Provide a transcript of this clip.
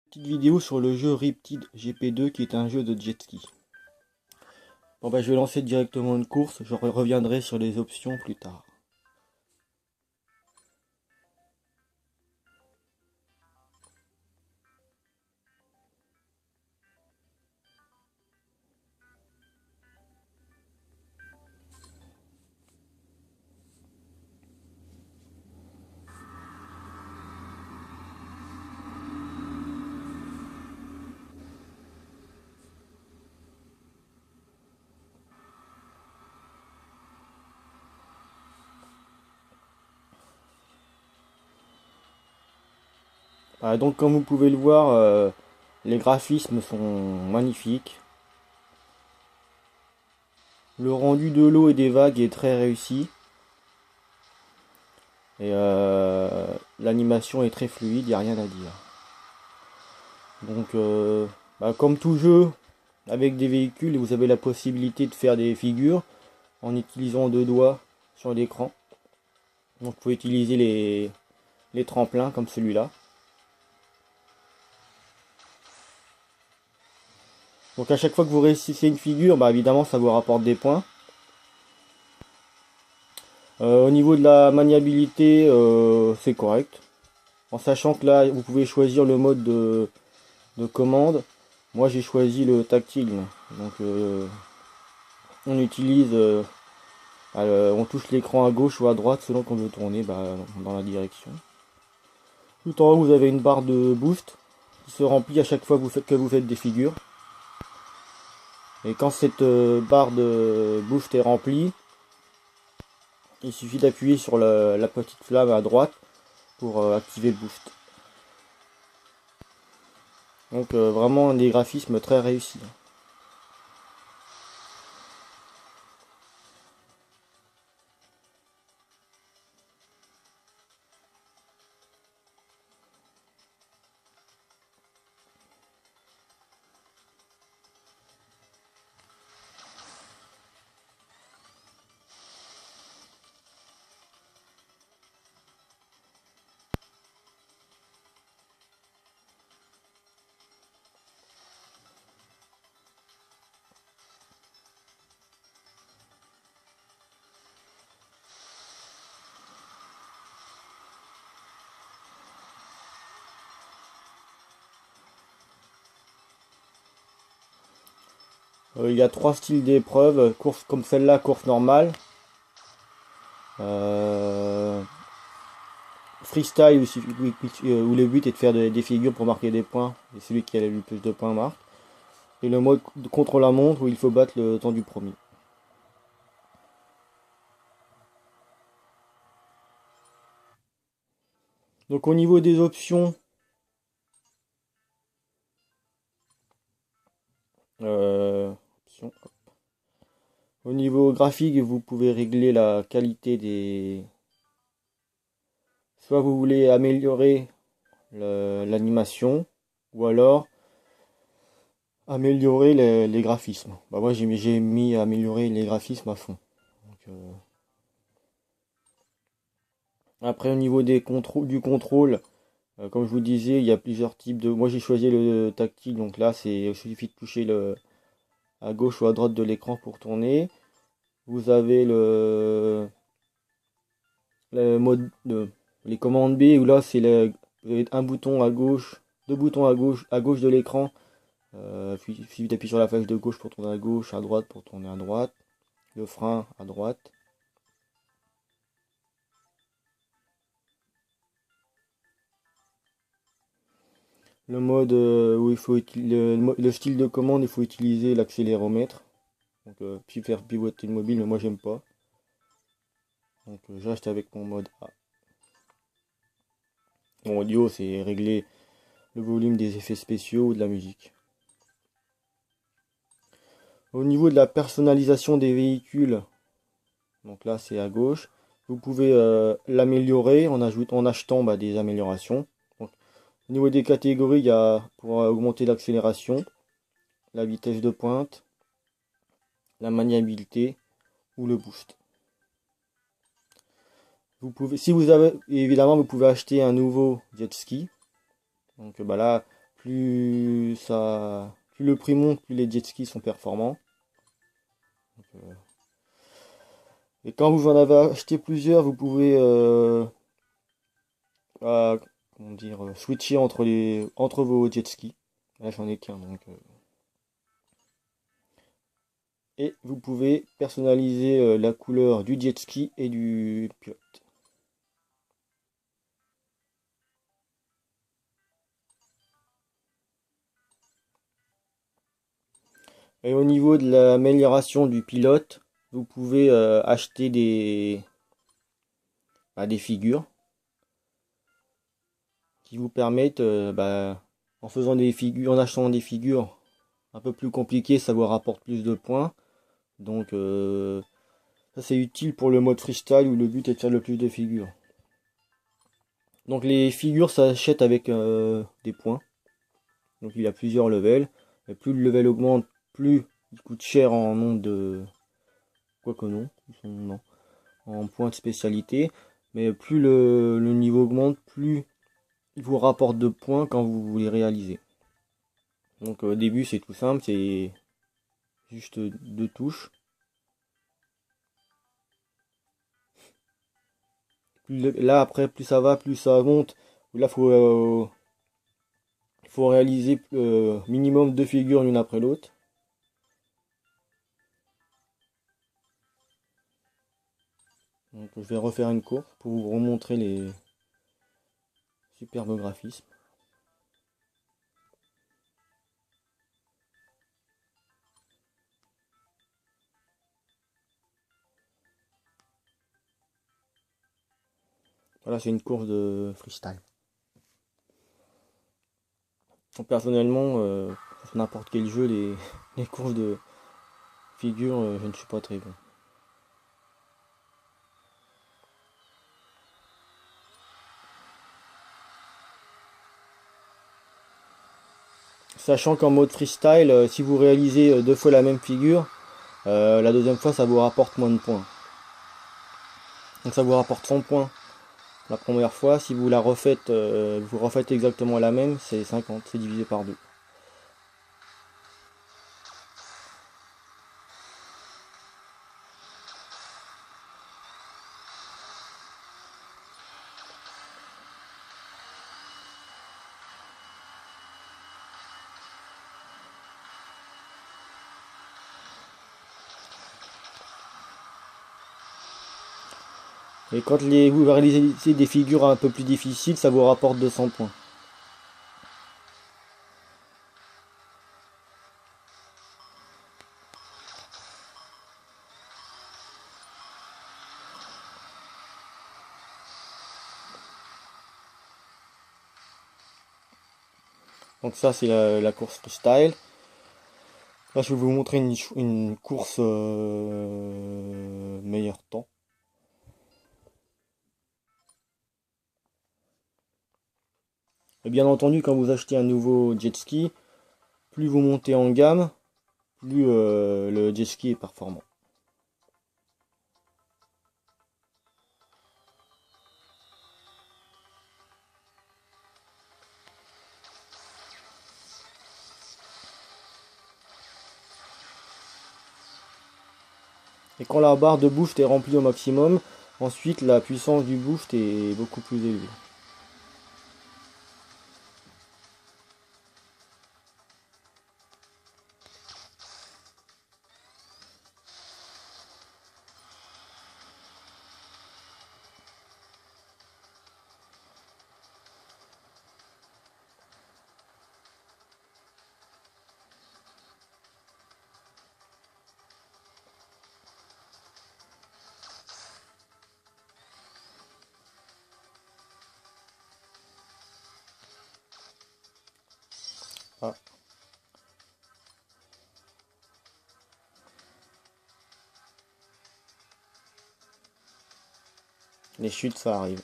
Petite vidéo sur le jeu Riptide GP2 qui est un jeu de jet ski. Bon bah je vais lancer directement une course, je reviendrai sur les options plus tard. Donc comme vous pouvez le voir, les graphismes sont magnifiques. Le rendu de l'eau et des vagues est très réussi. Et l'animation est très fluide, il n'y a rien à dire. Donc comme tout jeu, avec des véhicules, vous avez la possibilité de faire des figures en utilisant deux doigts sur l'écran. Donc vous pouvez utiliser les tremplins comme celui-là. Donc à chaque fois que vous réussissez une figure, bah évidemment ça vous rapporte des points. Au niveau de la maniabilité, c'est correct. En sachant que là, vous pouvez choisir le mode de commande. Moi j'ai choisi le tactile. Donc on utilise, on touche l'écran à gauche ou à droite selon qu'on veut tourner dans la direction. Tout en haut vous avez une barre de boost qui se remplit à chaque fois que vous faites des figures. Et quand cette barre de boost est remplie, il suffit d'appuyer sur la petite flamme à droite pour activer le boost. Donc vraiment des graphismes très réussis. Il y a trois styles d'épreuves, course comme celle-là, course normale, euh, freestyle où le but est de faire des figures pour marquer des points, et celui qui a le plus de points marque, et le mode contre la montre où il faut battre le temps du premier. Donc au niveau des options, options, au niveau graphique, vous pouvez régler la qualité des... Soit vous voulez améliorer l'animation, ou alors améliorer les graphismes. Bah moi j'ai mis améliorer les graphismes à fond. Donc, après au niveau du contrôle, comme je vous disais, il y a plusieurs types de. Moi j'ai choisi le tactile, donc là il suffit de toucher à gauche ou à droite de l'écran pour tourner. Vous avez le mode les commandes B où là vous avez un bouton à gauche, deux boutons à gauche de l'écran. Puis il suffit d'appuyer sur la flèche de gauche pour tourner à gauche, à droite pour tourner à droite, le frein à droite. Le mode où il faut le style de commande, il faut utiliser l'accéléromètre. Donc puis faire pivoter le mobile, mais moi j'aime pas. Donc je reste avec mon mode A. Mon audio, c'est régler le volume des effets spéciaux ou de la musique. Au niveau de la personnalisation des véhicules, donc là c'est à gauche, vous pouvez l'améliorer en achetant des améliorations. Donc, au niveau des catégories, il y a pour augmenter l'accélération, la vitesse de pointe, la maniabilité ou le boost. Vous pouvez, si vous avez, évidemment, vous pouvez acheter un nouveau jet ski. Donc là, plus le prix monte, plus les jet skis sont performants. Donc, et quand vous en avez acheté plusieurs, vous pouvez comment dire, switcher entre vos jet skis. Là, j'en ai qu'un, donc. Et vous pouvez personnaliser la couleur du jet ski et du pilote. Et au niveau de l'amélioration du pilote, vous pouvez acheter des figures qui vous permettent, en faisant des figures, en achetant des figures un peu plus compliquées, ça vous rapporte plus de points. Donc ça c'est utile pour le mode freestyle où le but est de faire le plus de figures. Donc les figures s'achètent avec des points. Donc il y a plusieurs levels. Et plus le level augmente, plus il coûte cher en nombre de. Quoique non, non. En points de spécialité. Mais plus le niveau augmente, plus il vous rapporte de points quand vous les réalisez. Donc au début c'est tout simple, c'est juste 2 touches. Là après plus ça va, plus ça monte. Là faut réaliser minimum 2 figures l'une après l'autre. Donc je vais refaire une course pour vous remontrer les superbes graphismes. Voilà, c'est une course de freestyle. Personnellement, sur n'importe quel jeu, les courses de figures, je ne suis pas très bon. Sachant qu'en mode freestyle, si vous réalisez 2 fois la même figure, la deuxième fois ça vous rapporte moins de points. Donc ça vous rapporte 100 points la première fois. Si vous la refaites, vous refaites exactement la même, c'est 50, c'est divisé par 2. Et quand vous réalisez des figures un peu plus difficiles, ça vous rapporte 200 points. Donc ça c'est la course freestyle. Là je vais vous montrer une course meilleur temps. Et bien entendu quand vous achetez un nouveau jet ski, plus vous montez en gamme, plus le jet ski est performant. Et quand la barre de boost est remplie au maximum, ensuite la puissance du boost est beaucoup plus élevée. Ah, les chutes ça arrive.